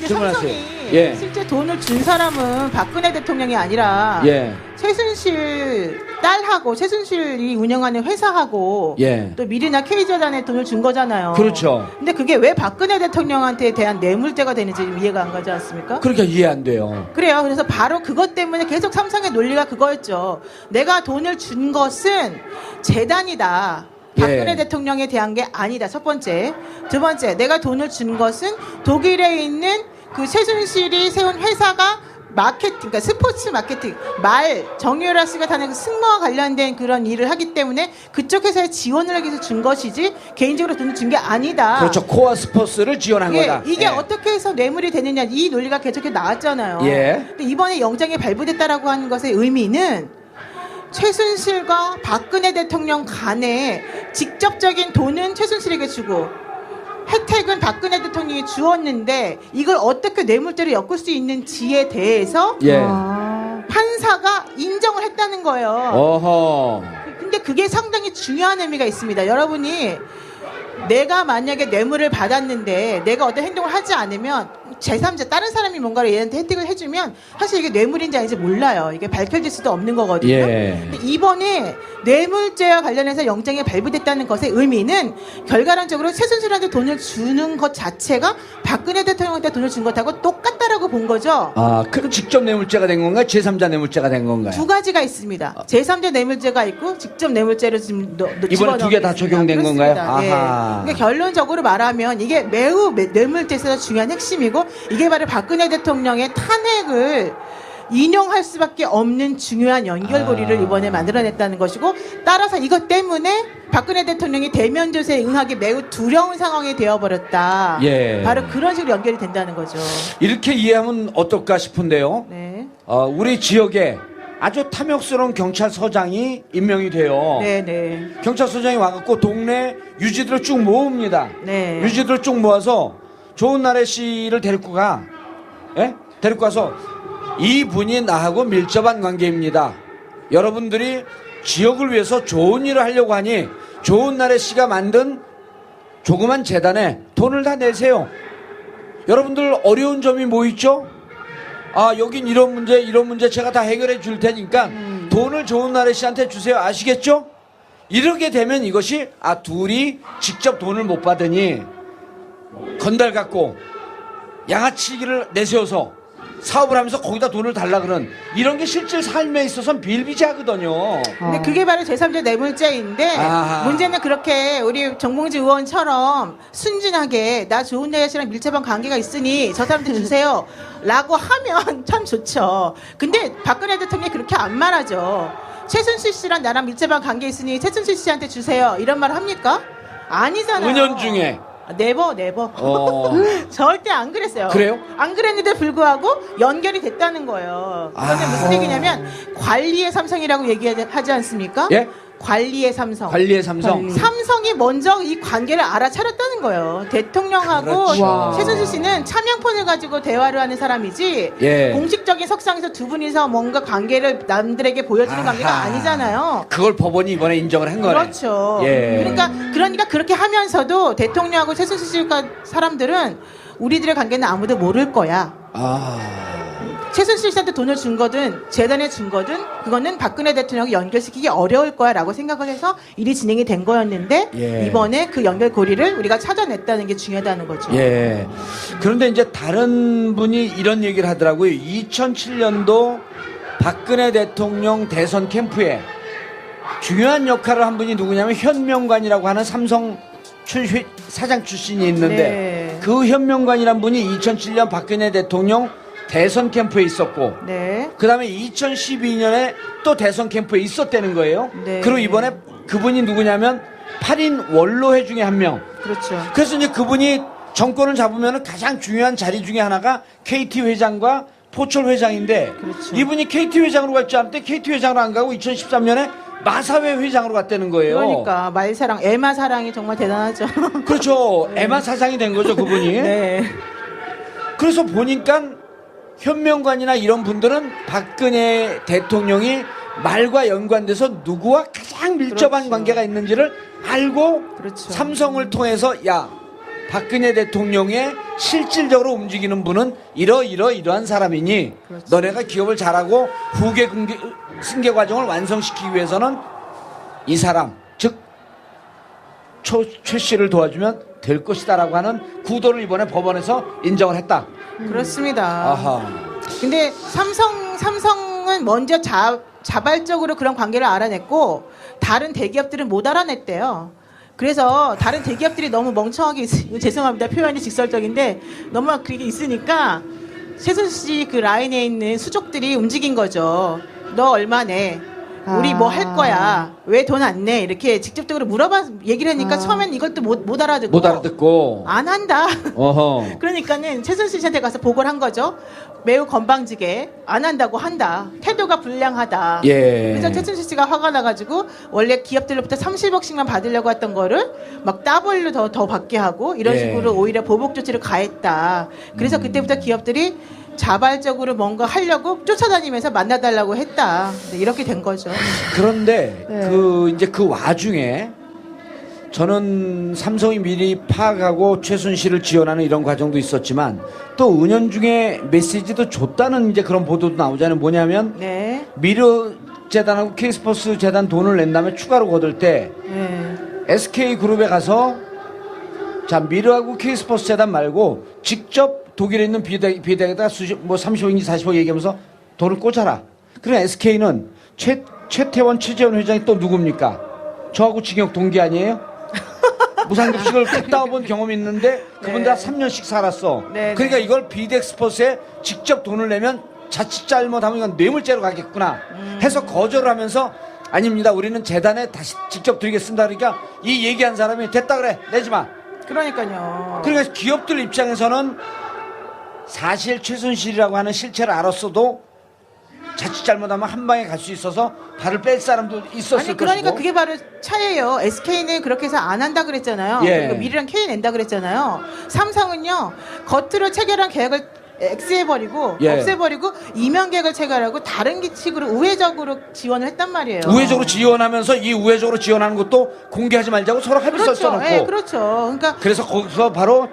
근데 질문하세요. 삼성이 예. 실제 돈을 준 사람은 박근혜 대통령이 아니라 예. 최순실 딸하고 최순실이 운영하는 회사하고 예. 또 미리나 K재단에 돈을 준 거잖아요. 그렇죠. 근데 그게 왜 박근혜 대통령한테 대한 뇌물죄가 되는지 좀 이해가 안 가지 않습니까? 그러니까 이해 안 돼요. 그래요. 그래서 바로 그것 때문에 계속 삼성의 논리가 그거였죠. 내가 돈을 준 것은 재단이다. 박근혜 예. 대통령에 대한 게 아니다. 첫 번째. 두 번째, 내가 돈을 준 것은 독일에 있는 그 최순실이 세운 회사가 마케팅, 그러니까 스포츠 마케팅, 정유라 씨가 다니는 그 승무와 관련된 그런 일을 하기 때문에 그쪽 회사에 지원을 하기 위해서 준 것이지 개인적으로 돈을 준 게 아니다. 그렇죠. 코어 스포츠를 지원한 예, 거다. 이게 예. 어떻게 해서 뇌물이 되느냐 이 논리가 계속 나왔잖아요. 예. 근데 이번에 영장이 발부됐다라고 하는 것의 의미는 최순실과 박근혜 대통령 간에 직접적인 돈은 최순실에게 주고 혜택은 박근혜 대통령이 주었는데 이걸 어떻게 뇌물죄로 엮을 수 있는지에 대해서 예. 판사가 인정을 했다는 거예요. 어허. 근데 그게 상당히 중요한 의미가 있습니다. 여러분이 내가 만약에 뇌물을 받았는데 내가 어떤 행동을 하지 않으면 제3자 다른 사람이 뭔가를 얘한테 혜택을 해주면 사실 이게 뇌물인지 아닌지 몰라요. 이게 밝혀질 수도 없는 거거든요. 예. 근데 이번에 뇌물죄와 관련해서 영장이 발부됐다는 것의 의미는 결과론적으로 최순실한테 돈을 주는 것 자체가 박근혜 대통령한테 돈을 준 것하고 똑같다라고 본 거죠. 아, 그 직접 뇌물죄가 된 건가요? 제3자 뇌물죄가 된 건가요? 두 가지가 있습니다. 제3자 뇌물죄가 있고 직접 뇌물죄로 지금 이번에 두 개 다 적용된 건가요? 아하. 그러니까 결론적으로 말하면 이게 매우 뇌물죄에서 중요한 핵심이고 이게 바로 박근혜 대통령의 탄핵을 인용할 수밖에 없는 중요한 연결고리를 이번에 만들어냈다는 것이고 따라서 이것 때문에 박근혜 대통령이 대면 조사에 응하기 매우 두려운 상황이 되어버렸다. 예. 바로 그런 식으로 연결이 된다는 거죠. 이렇게 이해하면 어떨까 싶은데요. 네. 우리 지역에 아주 탐욕스러운 경찰서장이 임명이 돼요. 네네. 경찰서장이 와갖고 동네 유지들을 쭉 모읍니다. 네. 유지들을 쭉 모아서 좋은 나래 씨를 데리고 가. 예? 데리고 가서 이분이 나하고 밀접한 관계입니다. 여러분들이 지역을 위해서 좋은 일을 하려고 하니 좋은 나래 씨가 만든 조그만 재단에 돈을 다 내세요. 여러분들 어려운 점이 뭐 있죠? 아, 여긴 이런 문제 제가 다 해결해 줄 테니까 돈을 좋은 나래 씨한테 주세요. 아시겠죠? 이렇게 되면 이것이 둘이 직접 돈을 못 받으니 건달 갖고 양아치기를 내세워서 사업을 하면서 거기다 돈을 달라 그런 이런 게 실제 삶에 있어서는 비일비재하거든요. 근데 그게 바로 제3자 뇌물죄인데 아하. 문제는 그렇게 우리 정봉지 의원처럼 순진하게 나 좋은 여자씨랑 밀접한 관계가 있으니 저 사람한테 주세요 라고 하면 참 좋죠. 근데 박근혜 대통령이 그렇게 안 말하죠. 최순실 씨랑 나랑 밀접한 관계 있으니 최순실 씨한테 주세요 이런 말 합니까? 아니잖아요. 은연중에 네버 절대 안 그랬어요. 그래요? 안 그랬는데 불구하고 연결이 됐다는 거예요. 그런데 무슨 얘기냐면 관리의 삼성이라고 얘기하지 않습니까? 예? 관리의 삼성. 관리의 삼성. 삼성이 먼저 이 관계를 알아차렸다는 거예요. 대통령하고 그렇죠. 최순실 씨는 차명폰을 가지고 대화를 하는 사람이지 예. 공식적인 석상에서 두 분이서 뭔가 관계를 남들에게 보여주는 관계가 아하. 아니잖아요. 그걸 법원이 이번에 인정을 한 거네. 그렇죠. 예. 그러니까 그렇게 하면서도 대통령하고 최순실 씨가 사람들은 우리들의 관계는 아무도 모를 거야. 최순실 씨한테 돈을 준 거든 재단에 준 거든 그거는 박근혜 대통령이 연결시키기 어려울 거야 라고 생각을 해서 일이 진행이 된 거였는데 예. 이번에 그 연결고리를 우리가 찾아냈다는 게 중요하다는 거죠. 예. 그런데 이제 다른 분이 이런 얘기를 하더라고요. 2007년도 박근혜 대통령 대선 캠프에 중요한 역할을 한 분이 누구냐면 현명관이라고 하는 삼성 사장 출신이 있는데 네. 그 현명관이란 분이 2007년 박근혜 대통령 대선 캠프에 있었고 네. 그 다음에 2012년에 또 대선 캠프에 있었다는 거예요. 네. 그리고 이번에 그분이 누구냐면 8인 원로회 중에 한 명. 그렇죠. 그래서 이제 그분이 정권을 잡으면 가장 중요한 자리 중에 하나가 KT 회장과 포철 회장인데 그렇죠. 이분이 KT 회장으로 갈 줄 알았는데 KT 회장으로 안 가고 2013년에 마사회 회장으로 갔다는 거예요. 그러니까 말사랑 에마 사랑이 정말 대단하죠. 그렇죠. 에마 사장이 된 거죠, 그분이. 네. 그래서 보니까 현명관이나 이런 분들은 박근혜 대통령이 말과 연관돼서 누구와 가장 밀접한 그렇죠. 관계가 있는지를 알고 그렇죠. 삼성을 통해서 야 박근혜 대통령의 실질적으로 움직이는 분은 이러한 사람이니 그렇죠. 너네가 기업을 잘하고 후계 승계 과정을 완성시키기 위해서는 이 사람 즉 최 씨를 도와주면 될 것이다라고 하는 구도를 이번에 법원에서 인정을 했다. 그렇습니다. 아하. 근데 삼성은 먼저 자발적으로 그런 관계를 알아냈고 다른 대기업들은 못 알아냈대요. 그래서 다른 대기업들이 너무 멍청하게 죄송합니다. 표현이 직설적인데 너무 그게 있으니까 최순실 씨 그 라인에 있는 수족들이 움직인 거죠. 너 얼마 내? 우리 뭐 할 거야? 왜 돈 안 내? 이렇게 직접적으로 얘기를 하니까 처음엔 이걸 또 못 알아듣고 못 알아듣고 안 한다. 어허. 그러니까는 최순실 씨한테 가서 보고를 한 거죠. 매우 건방지게 안 한다고 한다. 태도가 불량하다. 예. 그래서 최순실 씨가 화가 나가지고 원래 기업들로부터 30억씩만 받으려고 했던 거를 막 더블로 더 받게 하고 이런 예. 식으로 오히려 보복 조치를 가했다. 그래서 그때부터 기업들이 자발적으로 뭔가 하려고 쫓아다니면서 만나달라고 했다. 네, 이렇게 된 거죠. 그런데 네. 이제 그 와중에 저는 삼성이 미리 파악하고 최순실을 지원하는 이런 과정도 있었지만 또 은연중에 메시지도 줬다는 이제 그런 보도도 나오잖아요. 뭐냐면 네. 미르 재단하고 K스포츠 재단 돈을 낸 다음에 추가로 거둘 때 네. SK 그룹에 가서 자 미르하고 K스포츠 재단 말고 직접 독일에 있는 비대에다 30억인지 40억 얘기하면서 돈을 꽂아라. 그래 SK는 최태원 최재원 회장이 또 누굽니까? 저하고 징역 동기 아니에요? 무상급식을 쭉 따와본 경험이 있는데 그분 다 3년씩 살았어. 네, 그러니까 네. 이걸 비덱스포츠에 직접 돈을 내면 자칫 잘못하면 이건 뇌물죄로 가겠구나 해서 거절을 하면서 아닙니다. 우리는 재단에 다시 직접 드리겠습니다. 그러니까 이 얘기한 사람이 됐다 그래. 내지 마. 그러니까요. 그러니까 기업들 입장에서는 사실 최순실이라고 하는 실체를 알았어도 자칫 잘못하면 한 방에 갈 수 있어서 발을 뺄 사람도 있었을 아니 그러니까 것이고. 그게 바로 차이예요. SK는 그렇게 해서 안 한다 그랬잖아요. 예. 그리고 미래랑 K 낸다 그랬잖아요. 삼성은요 겉으로 체결한 계약을 X해버리고 예. 없애버리고 이면 계약을 체결하고 다른 식으로 우회적으로 지원을 했단 말이에요. 우회적으로 지원하면서 이 우회적으로 지원하는 것도 공개하지 말자고 서로 합의서 그렇죠. 써놓고. 예, 그렇죠. 그러니까 그래서 거기서 바로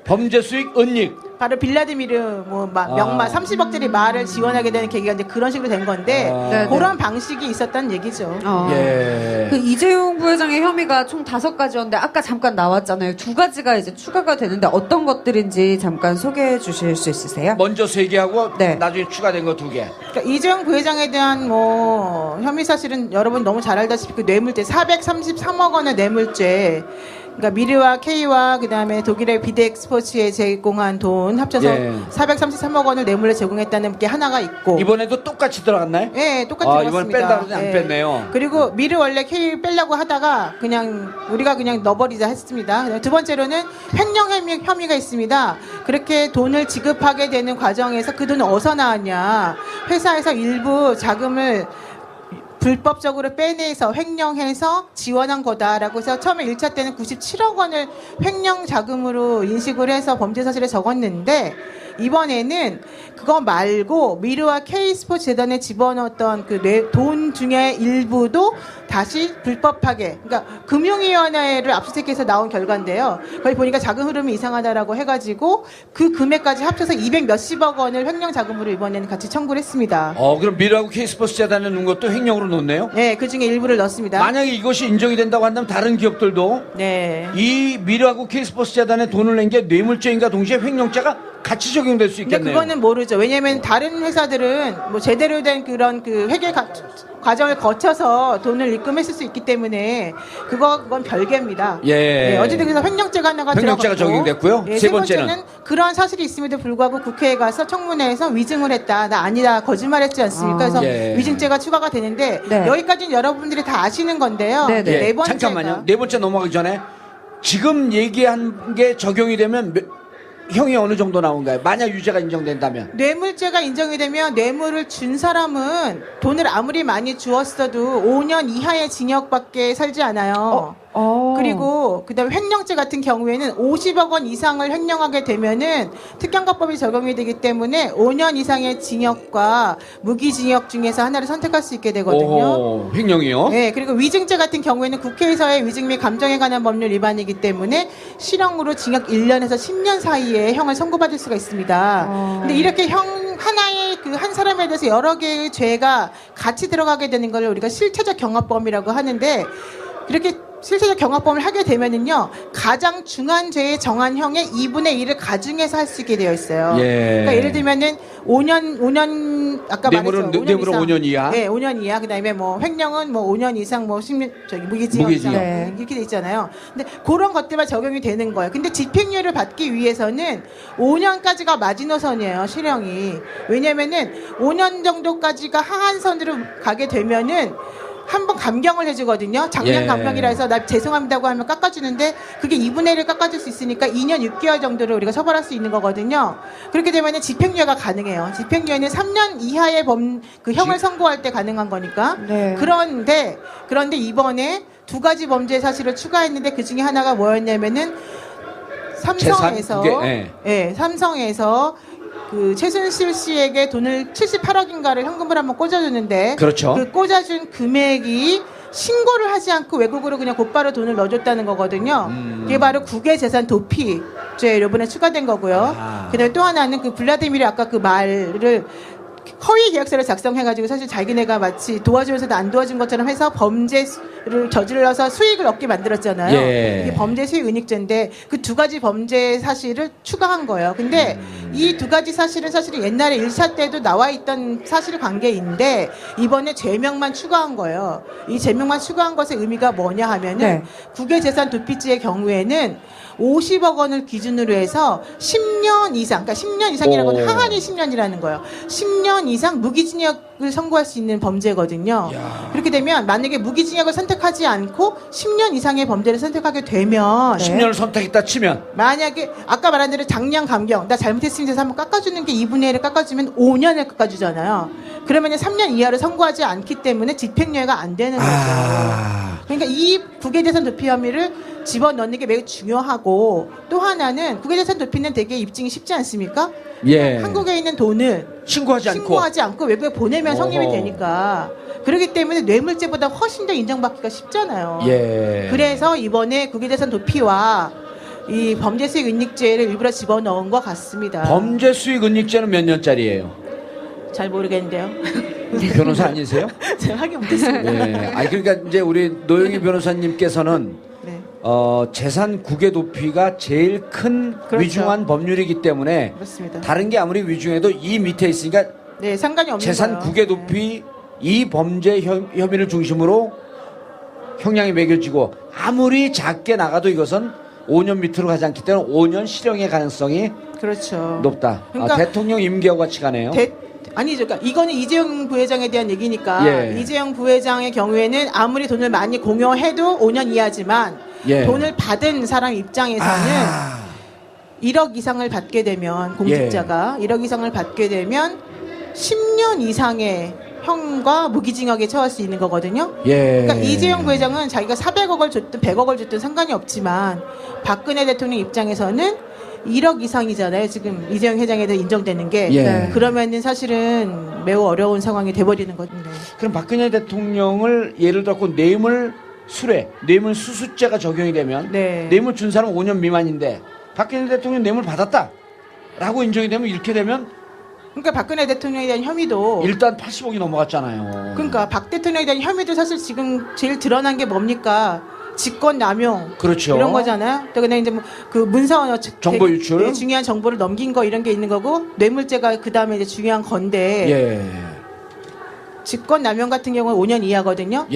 범죄 수익 은닉. 바로 빌라드미르 명마 30억짜리 말을 지원하게 되는 계기가 이제 그런 식으로 된 건데 아. 그런 방식이 있었다는 얘기죠. 예. 그 이재용 부회장의 혐의가 총 5가지였는데 아까 잠깐 나왔잖아요. 2가지가 이제 추가가 되는데 어떤 것들인지 잠깐 소개해 주실 수 있으세요? 먼저 3개하고 네. 나중에 추가된 거 2개. 그러니까 이재용 부회장에 대한 혐의 사실은 여러분 너무 잘 알다시피 그 뇌물죄 433억 원의 뇌물죄. 그러니까 미르와 K와 그다음에 독일의 비덱스포츠에 제공한 돈 합쳐서 예. 433억 원을 뇌물로 제공했다는 게 하나가 있고. 이번에도 똑같이 들어갔나요? 예, 똑같이 아, 들어갔습니다. 이번 뺀다 그러더니 안 예. 뺐네요. 그리고 미르 원래 K 빼려고 하다가 우리가 그냥 넣어버리자 했습니다. 두 번째로는 횡령 혐의가 있습니다. 그렇게 돈을 지급하게 되는 과정에서 그 돈은 어디서 나왔냐? 회사에서 일부 자금을 불법적으로 빼내서 횡령해서 지원한 거다라고 해서 처음에 1차 때는 97억 원을 횡령 자금으로 인식을 해서 범죄 사실에 적었는데 이번에는 그거 말고 미르와 K스포츠 재단에 집어넣었던 그 돈 중에 일부도 다시 불법하게, 그러니까 금융위원회를 압수수색해서 나온 결과인데요. 거기 보니까 자금 흐름이 이상하다라고 해가지고 그 금액까지 합쳐서 200 몇십억 원을 횡령 자금으로 이번에는 같이 청구를 했습니다. 그럼 미르하고 K스포츠 재단에 넣은 것도 횡령으로 넣네요? 네, 그 중에 일부를 넣습니다. 만약에 이것이 인정이 된다고 한다면 다른 기업들도 네. 이 미르하고 K스포츠 재단에 돈을 낸 게 뇌물죄인가 동시에 횡령죄가 같이 적용될 수 근데 있겠네요. 그거는 모르죠. 왜냐면 다른 회사들은 뭐 제대로 된 그런 그 회계 과정을 거쳐서 돈을 입금했을 수 있기 때문에 그건 별개입니다. 예. 네, 어쨌든 그래서 횡령죄가 하나가 횡령죄가 들어갔고, 적용됐고요. 예, 세 세 번째는? 번째는 그런 사실이 있음에도 불구하고 국회에 가서 청문회에서 위증을 했다. 나 아니다. 거짓말했지 않습니까? 그래서 예. 위증죄가 추가가 되는데 네. 여기까지는 여러분들이 다 아시는 건데요. 네, 네. 네 번째가 잠깐만요. 4번째 넘어가기 전에 지금 얘기한 게 적용이 되면 형이 어느 정도 나온가요? 만약 유죄가 인정된다면. 뇌물죄가 인정이 되면 뇌물을 준 사람은 돈을 아무리 많이 주었어도 5년 이하의 징역밖에 살지 않아요. 그리고 그다음에 횡령죄 같은 경우에는 50억 원 이상을 횡령하게 되면은 특경법이 적용이 되기 때문에 5년 이상의 징역과 무기징역 중에서 하나를 선택할 수 있게 되거든요. 횡령이요? 네, 그리고 위증죄 같은 경우에는 국회에서의 위증 및 감정에 관한 법률 위반이기 때문에 실형으로 징역 1년에서 10년 사이에 형을 선고받을 수가 있습니다. 근데 이렇게 하나의 그 한 사람에 대해서 여러 개의 죄가 같이 들어가게 되는 걸 우리가 실체적 경합범이라고 하는데, 이렇게 실체적 경합범을 하게 되면은요, 가장 중한 죄의 정한 형의 2분의 1을 가중해서 할 수 있게 되어 있어요. 그러니까 예를 들면은 5년 아까 말했죠. 뇌물은 5년 이하. 네, 5년 이하. 그다음에 뭐 횡령은 뭐 5년 이상, 뭐 10년 무기징역 이상 네. 이렇게 돼 있잖아요. 근데 그런 것들만 적용이 되는 거예요. 근데 집행유예를 받기 위해서는 5년까지가 마지노선이에요, 실형이. 왜냐면은 5년 정도까지가 하한선으로 가게 되면은 한번 감경을 해주거든요. 작년 감경이라 해서 나 죄송합니다고 하면 깎아주는데, 그게 2분의 1을 깎아줄 수 있으니까 2년 6개월 정도를 우리가 처벌할 수 있는 거거든요. 그렇게 되면 집행유예가 가능해요. 집행유예는 3년 이하의 그 형을 선고할 때 가능한 거니까. 네. 그런데 이번에 두 가지 범죄 사실을 추가했는데, 그 중에 하나가 뭐였냐면은 삼성에서 삼성에서 그 최순실 씨에게 돈을 78억인가를 현금을 한번 꽂아줬는데, 그렇죠. 그 꽂아준 금액이 신고를 하지 않고 외국으로 그냥 곧바로 돈을 넣어줬다는 거거든요. 그게 바로 국외재산 도피죄 이번에 추가된 거고요. 그다음에 또 하나는 그 블라디미르 아까 그 말을 허위 계약서를 작성해가지고 사실 자기네가 마치 도와주면서도 안 도와준 것처럼 해서 범죄를 저질러서 수익을 얻게 만들었잖아요. 이게 범죄 수익 은닉죄인데 그 두 가지 범죄 사실을 추가한 거예요. 근데 이 두 가지 사실은 사실은 옛날에 1차 때도 나와 있던 사실 관계인데 이번에 죄명만 추가한 거예요. 이 죄명만 추가한 것의 의미가 뭐냐 하면은 국외재산 도피죄의 경우에는 50억 원을 기준으로 해서 10년 이상, 그러니까 10년 이상이라는 건 하한이 10년이라는 거예요. 10년 이상 무기징역을 선고할 수 있는 범죄거든요. 그렇게 되면 만약에 무기징역을 선택하지 않고 10년 이상의 범죄를 선택하게 되면 10년을 선택했다 치면 만약에 아까 말한 대로 작년 감경, 나 잘못했습니다 해서 한번 깎아주는 게 2분의 1을 깎아주면 5년을 깎아주잖아요. 그러면 3년 이하를 선고하지 않기 때문에 집행유예가 안 되는 거죠. 그러니까 이 국외재산 도피 혐의를 집어넣는 게 매우 중요하고, 또 하나는 국외재산 도피는 되게 입증이 쉽지 않습니까? 한국에 있는 돈을 신고하지 않고 외국에 보내면 성립이 되니까. 그렇기 때문에 뇌물죄보다 훨씬 더 인정받기가 쉽잖아요. 그래서 이번에 국외재산 도피와 이 범죄 수익 은닉죄를 일부러 집어넣은 것 같습니다. 범죄 수익 은닉죄는 몇 년짜리예요? 잘 모르겠는데요. 변호사 아니세요? 제가 확인 못했습니다. 아니 그러니까 이제 우리 노영희 변호사님께서는 재산 국외 도피가 제일 큰 위중한 법률이기 때문에 그렇습니다. 다른 게 아무리 위중해도 이 밑에 있으니까 상관이 없는 재산 거예요. 국외 도피 이 범죄 혐의를 중심으로 형량이 매겨지고 아무리 작게 나가도 이것은 5년 밑으로 가지 않기 때문에 5년 실형의 가능성이 높다. 그러니까 대통령 임기하고 같이 가네요. 아니죠. 그러니까 이거는 이재용 부회장에 대한 얘기니까 이재용 부회장의 경우에는 아무리 돈을 많이 공여해도 5년 이하지만 돈을 받은 사람 입장에서는 1억 이상을 받게 되면 공직자가 1억 이상을 받게 되면 10년 이상의 형과 무기징역에 처할 수 있는 거거든요. 그러니까 이재용 부회장은 자기가 400억을 줬든 100억을 줬든 상관이 없지만 박근혜 대통령 입장에서는 1억 이상이잖아요. 지금 이재용 회장에 대해 인정되는 게. 그러면은 사실은 매우 어려운 상황이 돼버리는 건데. 그럼 박근혜 대통령을 예를 들고 뇌물 수수죄가 적용이 되면 뇌물 준 사람 5년 미만인데 박근혜 대통령 뇌물 받았다라고 인정이 되면 이렇게 되면 그러니까 박근혜 대통령에 대한 혐의도 일단 80억이 넘어갔잖아요. 그러니까 박 대통령에 대한 혐의도 사실 지금 제일 드러난 게 뭡니까? 직권 남용 이런 거잖아요. 또 그냥 이제 뭐 그 문서 정보 유출 중요한 정보를 넘긴 거 이런 게 있는 거고 뇌물죄가 그 다음에 이제 중요한 건데 직권 남용 같은 경우는 5년 이하거든요.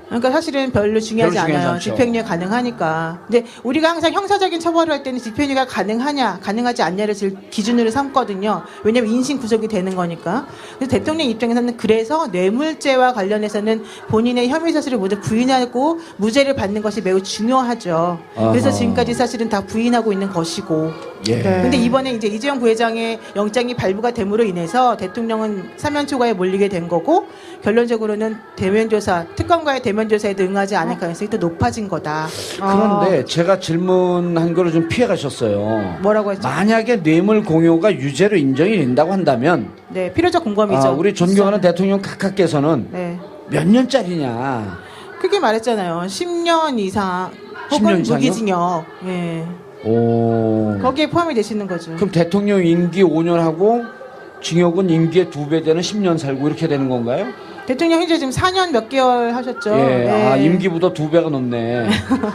그러니까 사실은 별로 중요하지 않아요. 집행유예 가능하니까. 근데 우리가 항상 형사적인 처벌을 할 때는 집행유예가 가능하지 않냐를 제일 기준으로 삼거든요. 왜냐면 인신 구속이 되는 거니까. 그래서 대통령 입장에서는 그래서 뇌물죄와 관련해서는 본인의 혐의 사실을 모두 부인하고 무죄를 받는 것이 매우 중요하죠. 그래서 지금까지 사실은 다 부인하고 있는 것이고. 근데 이번에 이제 이재용 부회장의 영장이 발부가 됨으로 인해서 대통령은 사면 초과에 몰리게 된 거고, 결론적으로는 대면 조사, 특검과의 대면 대면 조사에도 응하지 않을 가능성이 또 높아진 거다. 그런데 제가 질문한 거를 좀 피해 가셨어요. 뭐라고 했죠? 만약에 뇌물 공여가 유죄로 인정이 된다고 한다면 네, 필요적 공범이죠. 우리 존경하는 대통령 각하께서는 네. 몇 년짜리냐? 크게 말했잖아요. 10년 이상 혹은 10년 이상이요? 무기징역. 예. 오. 거기에 포함이 되시는 거죠. 그럼 대통령 임기 5년 하고 징역은 임기의 2배 되는 10년 살고 이렇게 되는 건가요? 대통령 현재 지금 4년 몇 개월 하셨죠? 예. 네. 임기보다 2배가 높네.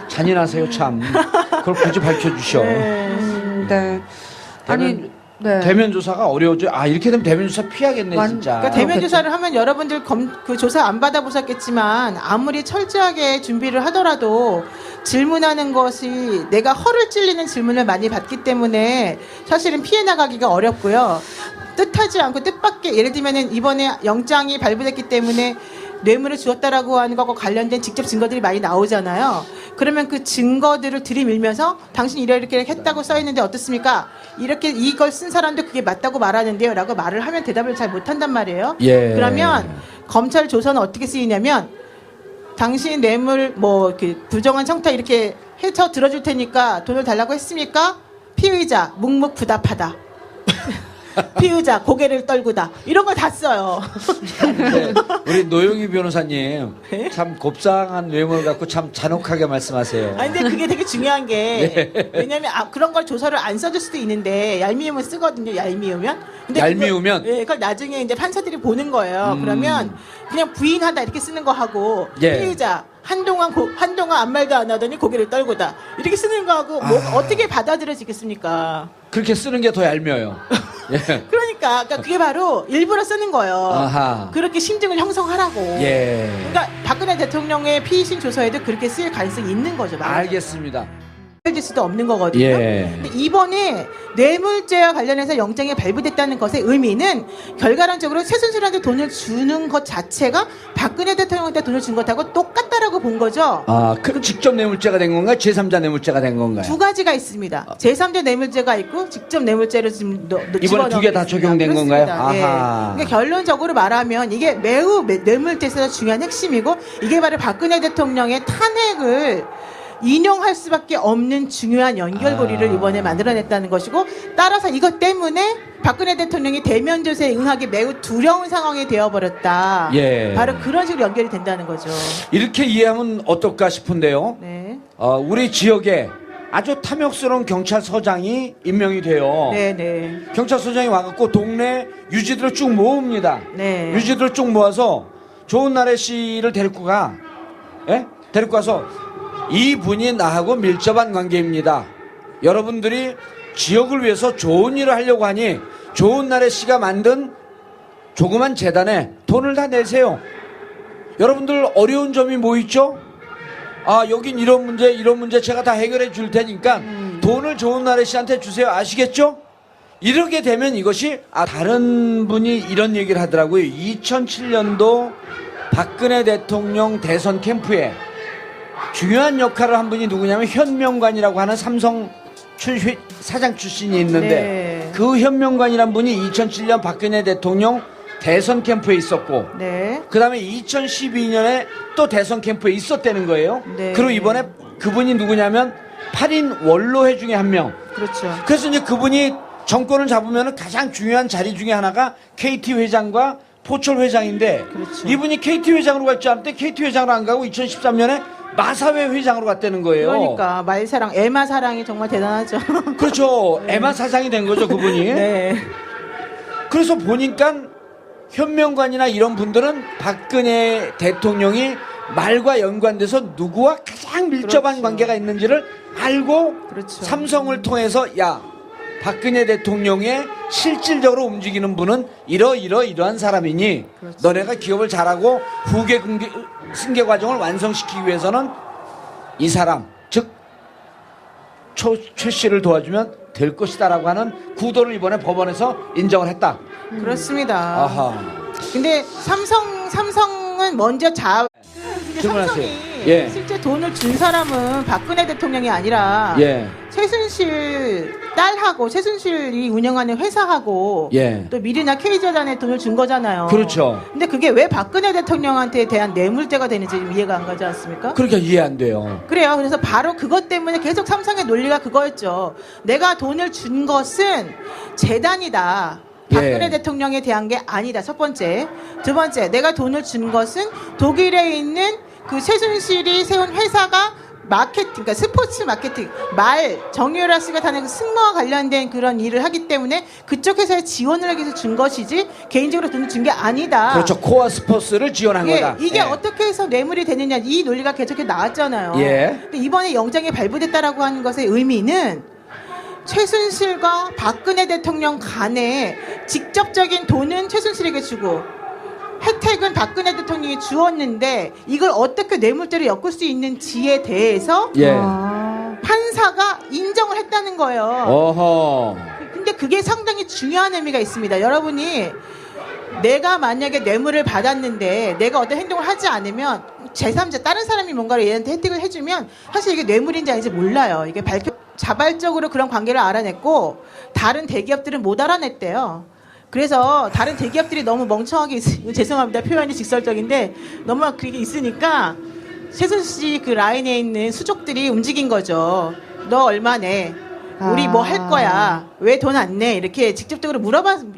잔인하세요, 참. 그걸 굳이 밝혀주셔. 네. 아니, 네. 대면 조사가 어려워져. 이렇게 되면 대면 조사 피하겠네, 진짜. 그러니까 대면 조사를 하면 여러분들 그 조사 안 받아보셨겠지만 아무리 철저하게 준비를 하더라도 질문하는 것이 내가 허를 찔리는 질문을 많이 받기 때문에 사실은 피해 나가기가 어렵고요. 뜻하지 않고 뜻밖의 예를 들면은 이번에 영장이 발부됐기 때문에 뇌물을 주었다라고 하는 것과 관련된 직접 증거들이 많이 나오잖아요. 그러면 그 증거들을 들이밀면서 당신 이렇게 했다고 써있는데 어떻습니까? 이렇게 이걸 쓴 사람도 그게 맞다고 말하는데요 라고 말을 하면 대답을 잘 못한단 말이에요. 예. 그러면 검찰 조서는 어떻게 쓰이냐면 당신 뇌물 이렇게 부정한 청탁 이렇게 해쳐 들어줄 테니까 돈을 달라고 했습니까? 피의자 묵묵부답하다. 피의자 고개를 떨구다. 이런 걸 다 써요. 네, 우리 노영희 변호사님 네? 참 곱상한 외모를 갖고 참 잔혹하게 말씀하세요. 근데 그게 되게 중요한 게 네. 왜냐면 그런 걸 조서를 안 써줄 수도 있는데 얄미우면 쓰거든요. 얄미우면. 근데 얄미우면? 그걸 나중에 이제 판사들이 보는 거예요. 그러면 그냥 부인하다 이렇게 쓰는 거 하고 예. 피의자 한동안 아무 말도 안 하더니 고개를 떨구다 이렇게 쓰는 거 하고 어떻게 받아들여지겠습니까? 그렇게 쓰는 게 더 얄미워요. 예. 그러니까 그게 바로 일부러 쓰는 거예요. 아하. 그렇게 심증을 형성하라고. 예. 그러니까 박근혜 대통령의 피의신 조서에도 그렇게 쓰일 가능성이 있는 거죠. 알겠습니다. 될 수도 없는 거거든요. 예. 근데 이번에 뇌물죄와 관련해서 영장이 발부됐다는 것의 의미는 결과론적으로 최순실한테 돈을 주는 것 자체가 박근혜 대통령한테 돈을 준 것하고 똑같다라고 본 거죠. 그럼 직접 뇌물죄가 된 건가요? 제3자 뇌물죄가 된 건가요? 두 가지가 있습니다. 제3자 뇌물죄가 있고 직접 뇌물죄로 지금 이번에 두 개 다 적용된 건가요? 예. 아하. 그러니까 결론적으로 말하면 이게 매우 뇌물죄에서 중요한 핵심이고 이게 바로 박근혜 대통령의 탄핵을 인용할 수밖에 없는 중요한 연결고리를 이번에 만들어냈다는 것이고 따라서 이것 때문에 박근혜 대통령이 대면 조사에 응하기 매우 두려운 상황이 되어버렸다. 예. 바로 그런 식으로 연결이 된다는 거죠. 이렇게 이해하면 어떨까 싶은데요. 네. 우리 지역에 아주 탐욕스러운 경찰서장이 임명이 돼요. 네네. 경찰서장이 와갖고 동네 유지들을 쭉 모읍니다. 네. 유지들을 쭉 모아서 좋은 나래 씨를 데리고 가. 예? 데리고 가서 이분이 나하고 밀접한 관계입니다. 여러분들이 지역을 위해서 좋은 일을 하려고 하니 좋은 나래 씨가 만든 조그만 재단에 돈을 다 내세요. 여러분들 어려운 점이 뭐 있죠? 여긴 이런 문제 제가 다 해결해 줄 테니까 돈을 좋은 나래 씨한테 주세요. 아시겠죠? 이렇게 되면 이것이 다른 분이 이런 얘기를 하더라고요. 2007년도 박근혜 대통령 대선 캠프에 중요한 역할을 한 분이 누구냐면 현명관이라고 하는 삼성 사장 출신이 있는데 네. 그 현명관이란 분이 2007년 박근혜 대통령 대선 캠프에 있었고 네. 그 다음에 2012년에 또 대선 캠프에 있었다는 거예요. 네. 그리고 이번에 그분이 누구냐면 8인 원로회 중에 한 명. 그렇죠. 그래서 이제 그분이 정권을 잡으면 가장 중요한 자리 중에 하나가 KT 회장과 포철 회장인데 그렇죠. 이분이 KT 회장으로 갈 줄 알았는데 KT 회장으로 안 가고 2013년에 마사회 회장으로 갔다는 거예요. 그러니까 말사랑 에마 사랑이 정말 대단하죠. 그렇죠. 에마 사장이 된 거죠, 그분이. 네. 그래서 보니까 현명관이나 이런 분들은 박근혜 대통령이 말과 연관돼서 누구와 가장 밀접한 그렇죠. 관계가 있는지를 알고 그렇죠. 삼성을 통해서 박근혜 대통령의 실질적으로 움직이는 분은 이러한 사람이니 그렇죠. 너네가 기업을 잘하고 후계 승계 과정을 완성시키기 위해서는 이 사람 즉 최 씨를 도와주면 될 것이다라고 하는 구도를 이번에 법원에서 인정을 했다. 그렇습니다. 아하. 근데 삼성은 먼저 질문하세요. 삼성이 예. 실제 돈을 준 사람은 박근혜 대통령이 아니라 예. 최순실 딸하고 최순실이 운영하는 회사하고 예. 또 미리나 K재단에 돈을 준 거잖아요. 그렇죠. 근데 그게 왜 박근혜 대통령한테 대한 뇌물죄가 되는지 좀 이해가 안 가지 않습니까? 그러니까 이해 안 돼요. 그래요. 그래서 바로 그것 때문에 계속 삼성의 논리가 그거였죠. 내가 돈을 준 것은 재단이다. 박근혜 예. 대통령에 대한 게 아니다. 첫 번째. 두 번째, 내가 돈을 준 것은 독일에 있는 그 최순실이 세운 회사가 마케팅, 그러니까 스포츠 마케팅, 정유라 씨가 다니는 그 승마와 관련된 그런 일을 하기 때문에 그쪽 회사에 지원을 하기 위해서 준 것이지 개인적으로 돈을 준 게 아니다. 그렇죠. 코어 스포츠를 지원한 예, 거다. 이게 예. 어떻게 해서 뇌물이 되느냐 이 논리가 계속 나왔잖아요. 예. 근데 이번에 영장이 발부됐다라고 하는 것의 의미는 최순실과 박근혜 대통령 간에 직접적인 돈은 최순실에게 주고 혜택은 박근혜 대통령이 주었는데 이걸 어떻게 뇌물죄로 엮을 수 있는지에 대해서 예. 판사가 인정을 했다는 거예요. 어허. 근데 그게 상당히 중요한 의미가 있습니다. 여러분이 내가 만약에 뇌물을 받았는데 내가 어떤 행동을 하지 않으면 제3자 다른 사람이 뭔가를 얘한테 혜택을 해주면 사실 이게 뇌물인지 아닌지 몰라요. 이게 자발적으로 그런 관계를 알아냈고 다른 대기업들은 못 알아냈대요. 그래서 다른 대기업들이 너무 멍청하게 죄송합니다. 표현이 직설적인데 너무 그게 있으니까 최순실 그 라인에 있는 수족들이 움직인 거죠. 너 얼마 내? 우리 뭐 할 거야? 왜 돈 안 내? 이렇게 직접적으로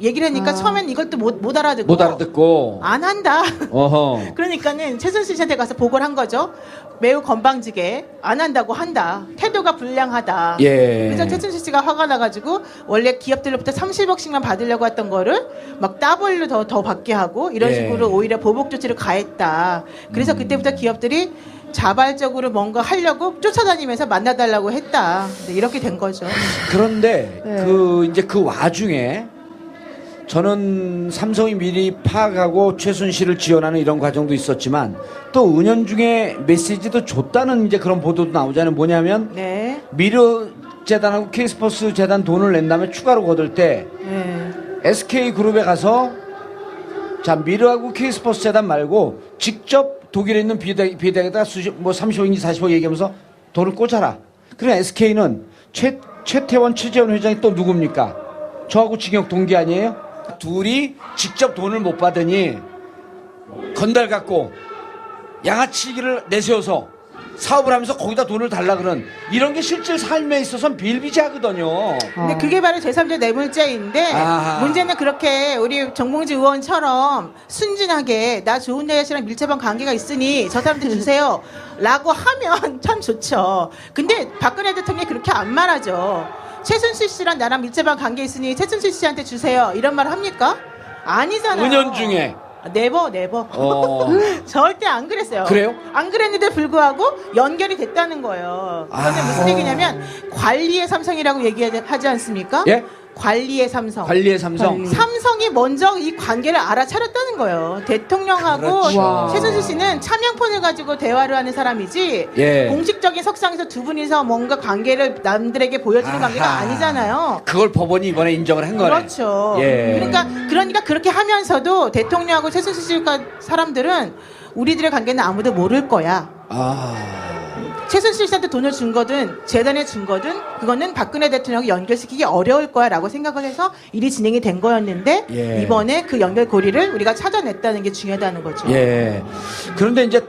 얘기를 하니까 처음엔 이걸 또 못 알아듣고 못 알아듣고. 안 한다. 어허. 그러니까는 최순실 씨한테 가서 보고를 한 거죠. 매우 건방지게 안 한다고 한다. 태도가 불량하다. 예. 그래서 최순실 씨가 화가 나가지고 원래 기업들로부터 30억씩만 받으려고 했던 거를 막 더블로 더 받게 하고 이런 예. 식으로 오히려 보복 조치를 가했다. 그래서 그때부터 기업들이 자발적으로 뭔가 하려고 쫓아다니면서 만나달라고 했다. 네, 이렇게 된 거죠. 그런데 네. 이제 그 와중에 저는 삼성이 미리 파악하고 최순실을 지원하는 이런 과정도 있었지만 또 은연중에 메시지도 줬다는 이제 그런 보도도 나오잖아요. 뭐냐면 네. 미르 재단하고 K스포츠 재단 돈을 낸 다음에 추가로 거둘 때 네. SK 그룹에 가서 자 미르하고 K스포츠 재단 말고 직접 독일에 있는 비대에다 30억인지 40억 얘기하면서 돈을 꽂아라. 그래 SK는 최태원 최재원 회장이 또 누굽니까? 저하고 징역 동기 아니에요? 둘이 직접 돈을 못 받으니 건달 갖고 양아치기를 내세워서 사업을 하면서 거기다 돈을 달라 그런 이런 게 실제 삶에 있어서는 비일비재하거든요. 근데 그게 바로 제3자 뇌물죄인데 아하. 문제는 그렇게 우리 정봉주 의원처럼 순진하게 나 좋은 여자씨랑 밀접한 관계가 있으니 저 사람한테 주세요 라고 하면 참 좋죠. 근데 박근혜 대통령이 그렇게 안 말하죠. 최순실 씨랑 나랑 밀접한 관계 있으니 최순실 씨한테 주세요 이런 말 합니까? 아니잖아요. 은연중에 네버 어. 절대 안 그랬어요. 그래요? 안 그랬는데 불구하고 연결이 됐다는 거예요. 그런데 무슨 얘기냐면 관리의 삼성이라고 얘기하지 않습니까? 예? 관리의 삼성. 관리의 삼성. 삼성이 먼저 이 관계를 알아차렸다는 거예요. 대통령하고 그렇죠. 최순실 씨는 차명폰을 가지고 대화를 하는 사람이지 예. 공식적인 석상에서 두 분이서 뭔가 관계를 남들에게 보여주는 관계가 아하. 아니잖아요. 그걸 법원이 이번에 인정을 한 거네. 그렇죠. 예. 그러니까 그렇게 하면서도 대통령하고 최순실 씨가 사람들은 우리들의 관계는 아무도 모를 거야. 아. 최순실 씨한테 돈을 준 거든 재단에 준 거든 그거는 박근혜 대통령이 연결시키기 어려울 거야라고 생각을 해서 일이 진행이 된 거였는데 예. 이번에 그 연결고리를 우리가 찾아냈다는 게 중요하다는 거죠. 예. 그런데 이제